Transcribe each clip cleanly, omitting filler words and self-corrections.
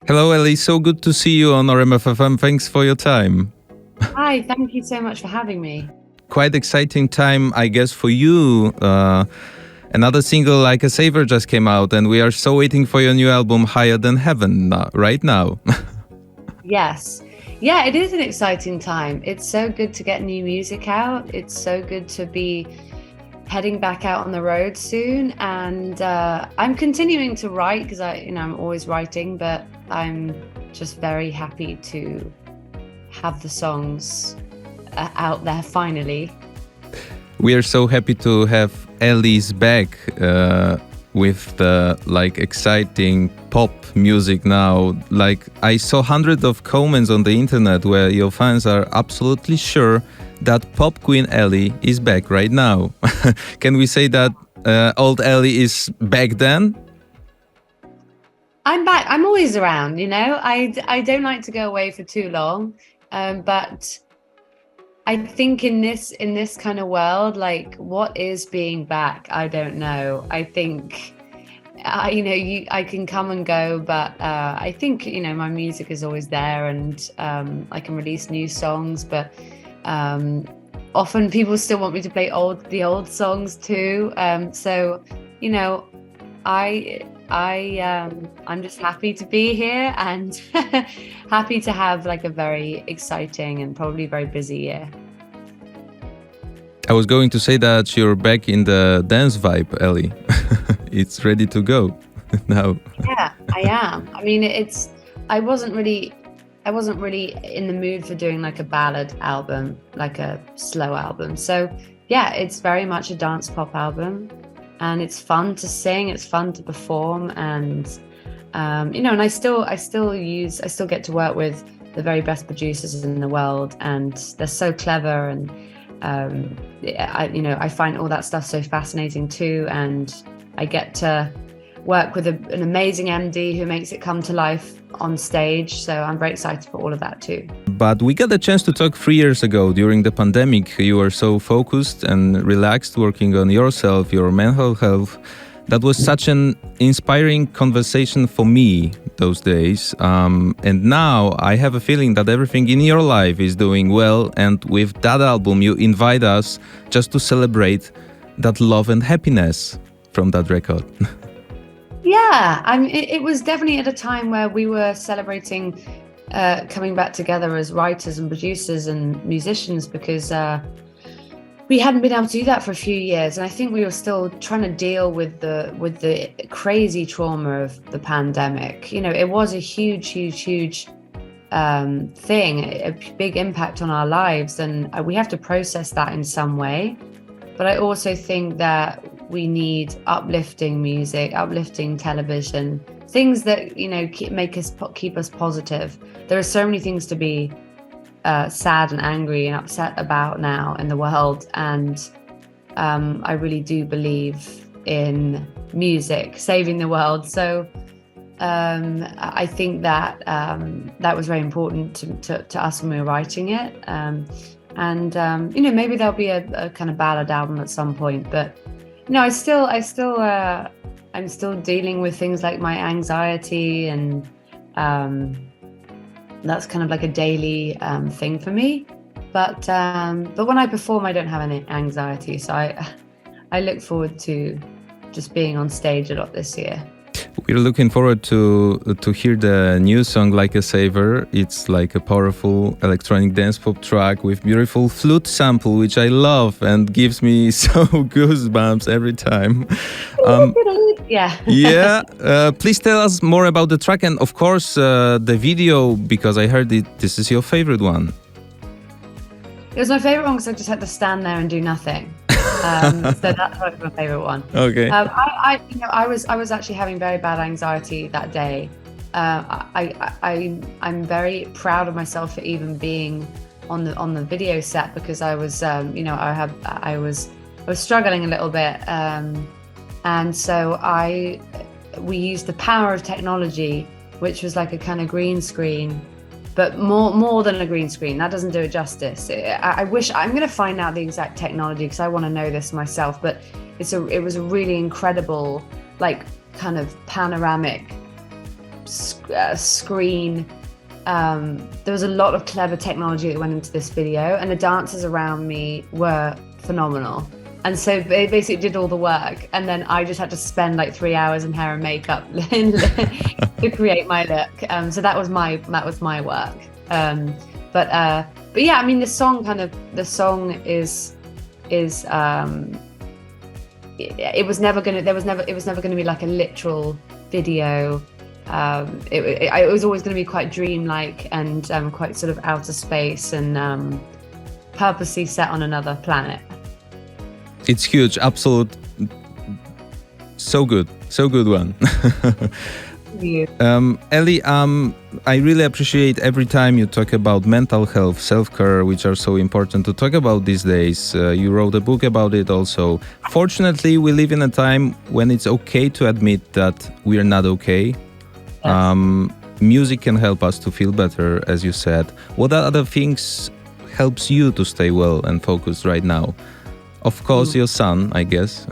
Hello, Ellie. So good to see you on RMF FM. Thanks for your time. Hi, thank you so much for having me. Quite exciting time, I guess, for you. Another single, like A Saviour, just came out, and we are so waiting for your new album, Higher Than Heaven, right now. Yes. Yeah, it is an exciting time. It's so good to get new music out. It's so good to be heading back out on the road soon. And I'm continuing to write because I'm always writing, but I'm just very happy to have the songs out there finally. We are so happy to have Ellie's back with the exciting pop music now. I saw hundreds of comments on the internet where your fans are absolutely sure that pop queen Ellie is back right now. Can we say that old Ellie is back then? I'm back. I'm always around, I don't like to go away for too long, but I think in this kind of world, what is being back? I don't know. I think, I can come and go, but I think, my music is always there, and I can release new songs, but often people still want me to play the old songs too. So, I'm just happy to be here and happy to have a very exciting and probably very busy year. I was going to say that you're back in the dance vibe, Ellie. It's ready to go now. Yeah, I am. I mean, I wasn't really in the mood for doing a ballad album, a slow album. So yeah, it's very much a dance pop album. And it's fun to sing, it's fun to perform, and and I still get to work with the very best producers in the world, and they're so clever, and I find all that stuff so fascinating too, and I get to work with an amazing MD who makes it come to life on stage, so I'm very excited for all of that too. But we got a chance to talk 3 years ago during the pandemic. You were so focused and relaxed working on yourself, your mental health. That was such an inspiring conversation for me those days. And now I have a feeling that everything in your life is doing well. And with that album, you invite us just to celebrate that love and happiness from that record. Yeah, it was definitely at a time where we were celebrating coming back together as writers and producers and musicians, because we hadn't been able to do that for a few years, and I think we were still trying to deal with the crazy trauma of the pandemic. It was a huge thing, a big impact on our lives, and we have to process that in some way. But I also think that we need uplifting music, uplifting television, things that keep us positive. There are so many things to be sad and angry and upset about now in the world, and I really do believe in music saving the world. So I think that that was very important to us when we were writing it. And maybe there'll be a kind of ballad album at some point, but I'm still dealing with things like my anxiety, and that's kind of a daily thing for me. But when I perform, I don't have any anxiety, so I look forward to just being on stage a lot this year. We're looking forward to hear the new song, Like a Saviour. It's a powerful electronic dance pop track with beautiful flute sample, which I love and gives me so goosebumps every time. Yeah. Yeah. Please tell us more about the track, and of course the video, because I heard this is your favorite one. It was my favorite one because I just had to stand there and do nothing. So that's my favorite one. Okay. I was actually having very bad anxiety that day. I'm very proud of myself for even being on the video set, because I was I was struggling a little bit, and so we used the power of technology, which was like a kind of green screen. But more than a green screen. That doesn't do it justice. I wish, I'm going to find out the exact technology because I want to know this myself. But it was a really incredible, kind of panoramic screen. There was a lot of clever technology that went into this video, and the dancers around me were phenomenal. And so they basically did all the work, and then I just had to spend like 3 hours in hair and makeup to create my look. So that was my work. But yeah, I mean, the song is it was never gonna be like a literal video. It was always going to be quite dreamlike and quite sort of outer space and purposely set on another planet. It's huge, absolute, so good one. Ellie, I really appreciate every time you talk about mental health, self-care, which are so important to talk about these days. You wrote a book about it also. Fortunately, we live in a time when it's okay to admit that we are not okay. Yes. Music can help us to feel better, as you said. What other things helps you to stay well and focused right now? Of course, your son, I guess.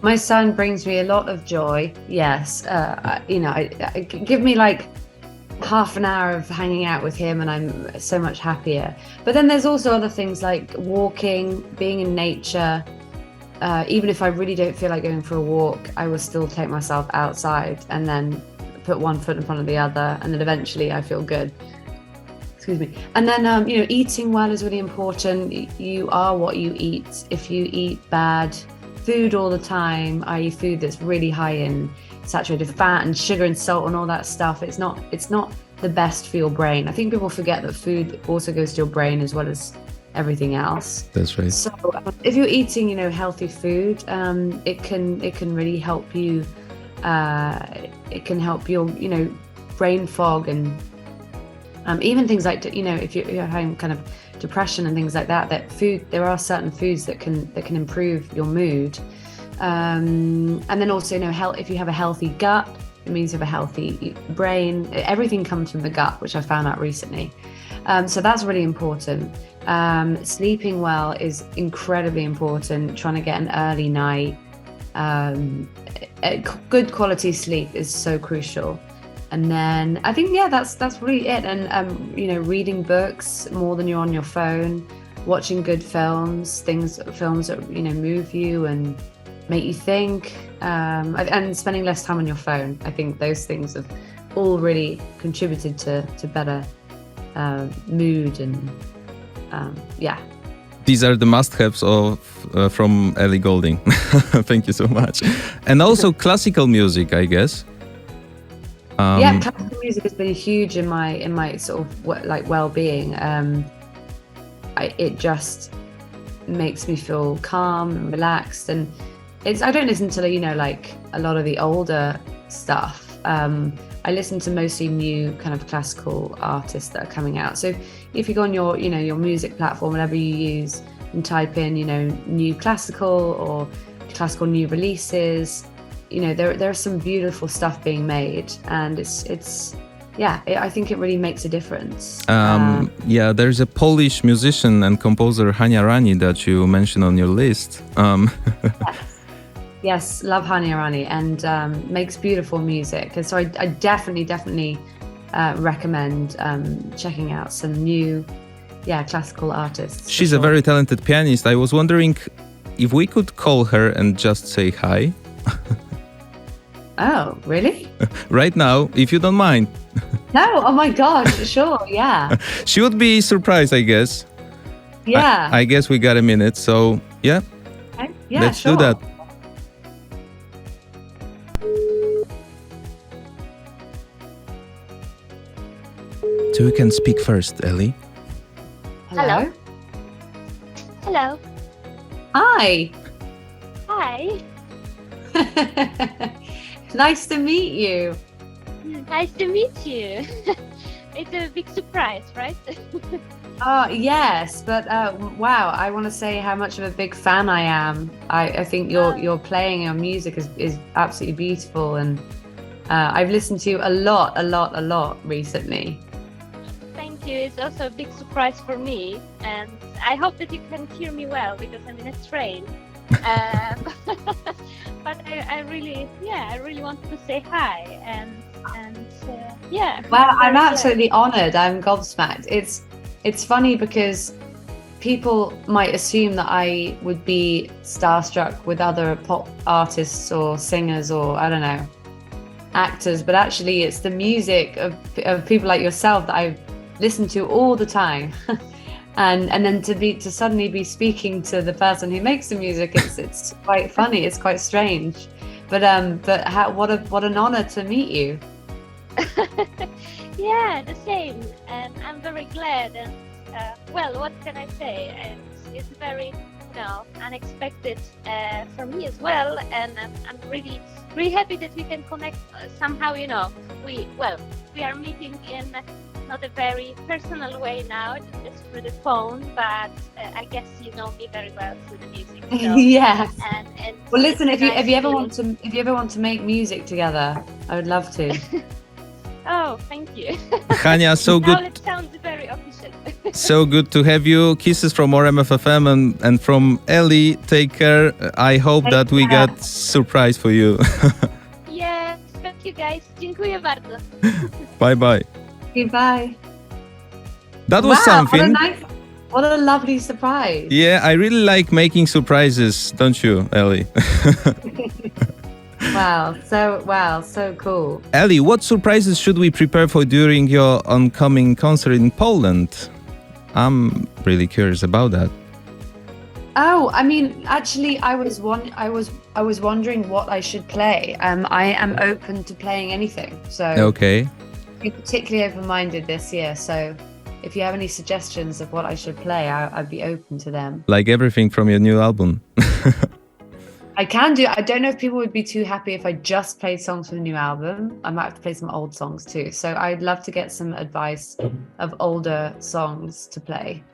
My son brings me a lot of joy. Yes, give me like half an hour of hanging out with him, and I'm so much happier. But then there's also other things like walking, being in nature. Even if I really don't feel like going for a walk, I will still take myself outside and then put one foot in front of the other, and then eventually I feel good. Excuse me. And then, eating well is really important. You are what you eat. If you eat bad food all the time, i.e. food that's really high in saturated fat and sugar and salt and all that stuff, it's not the best for your brain. I think people forget that food also goes to your brain as well as everything else. That's right. So if you're eating, healthy food, it can really help you. It can help your, brain fog and even things like, if you're having kind of depression and things like that. There are certain foods that can improve your mood. And then also, if you have a healthy gut, it means you have a healthy brain. Everything comes from the gut, which I found out recently. So that's really important. Sleeping well is incredibly important. Trying to get an early night. Good quality sleep is so crucial. And then I think, that's really it. And, reading books more than you're on your phone, watching good films that, move you and make you think, and spending less time on your phone. I think those things have all really contributed to better mood and, These are the must-haves from Ellie Goulding. Thank you so much. And also classical music, I guess. Classical music has been huge in my sort of well-being. It just makes me feel calm and relaxed, and I don't listen to like a lot of the older stuff. I listen to mostly new kind of classical artists that are coming out. So if you go on your your music platform, whatever you use, and type in new classical or classical new releases, there's some beautiful stuff being made, and I think it really makes a difference. There's a Polish musician and composer Rani that you mentioned on your list. Yes, love Rani, and makes beautiful music. And so I definitely recommend checking out some new classical artists. She's a very talented pianist. I was wondering if we could call her and just say hi. Oh, really? Right now, if you don't mind. No, oh my gosh, sure, yeah. She would be surprised, I guess. Yeah. I guess we got a minute, so yeah. Okay. Yeah, let's sure. do that. So you can speak first, Ellie. Hello. Hello. Hi. Hi. Nice to meet you. Nice to meet you. It's a big surprise, right? Yes, but wow, I want to say how much of a big fan I am. I think your playing your music is absolutely beautiful, and I've listened to you a lot recently. Thank you. It's also a big surprise for me, and I hope that you can hear me well because I'm in a train. But I really wanted to say hi, and And yeah. Well, I'm very glad. absolutely honoured. I'm gobsmacked. It's funny because people might assume that I would be starstruck with other pop artists or singers or I don't know, actors, but actually it's the music of people like yourself that I listen to all the time. and then to suddenly be speaking to the person who makes the music, it's quite funny. It's quite strange, but what an honor to meet you. Yeah, the same, and I'm very glad. And well, what can I say? It's very, unexpected for me as well, and I'm really, really happy that we can connect somehow. We are meeting in not a very personal way now, just through the phone, but I guess you know me very well through the music. So, Yeah. And Well, listen, it's if you ever feeling. want to make music together, I would love to. Oh, thank you. Hania, so Now good. it sounds very official. So good to have you. Kisses from RMF FM and from Ellie. Take care. I hope Take that we care. got surprise for you. Yes, thank you guys. Dziękuję bardzo. Bye bye. Goodbye. That was something. What a lovely surprise. Yeah, I really like making surprises, don't you, Ellie? Wow, so cool. Ellie, what surprises should we prepare for during your oncoming concert in Poland? I'm really curious about that. Oh, I mean, actually, I was wondering what I should play. I am open to playing anything. So Okay. I'm particularly open-minded this year. So if you have any suggestions of what I should play, I'd be open to them. Like everything from your new album. I don't know if people would be too happy if I just played songs from the new album. I might have to play some old songs too. So I'd love to get some advice of older songs to play.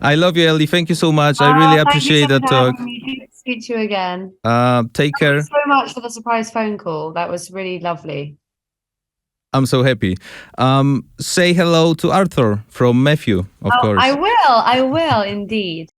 I love you, Ellie. Thank you so much. I really appreciate that talk. Speak to you again. Take care. Thank you so much for the surprise phone call. That was really lovely. I'm so happy. Say hello to Arthur from Matthew, of course. I will indeed.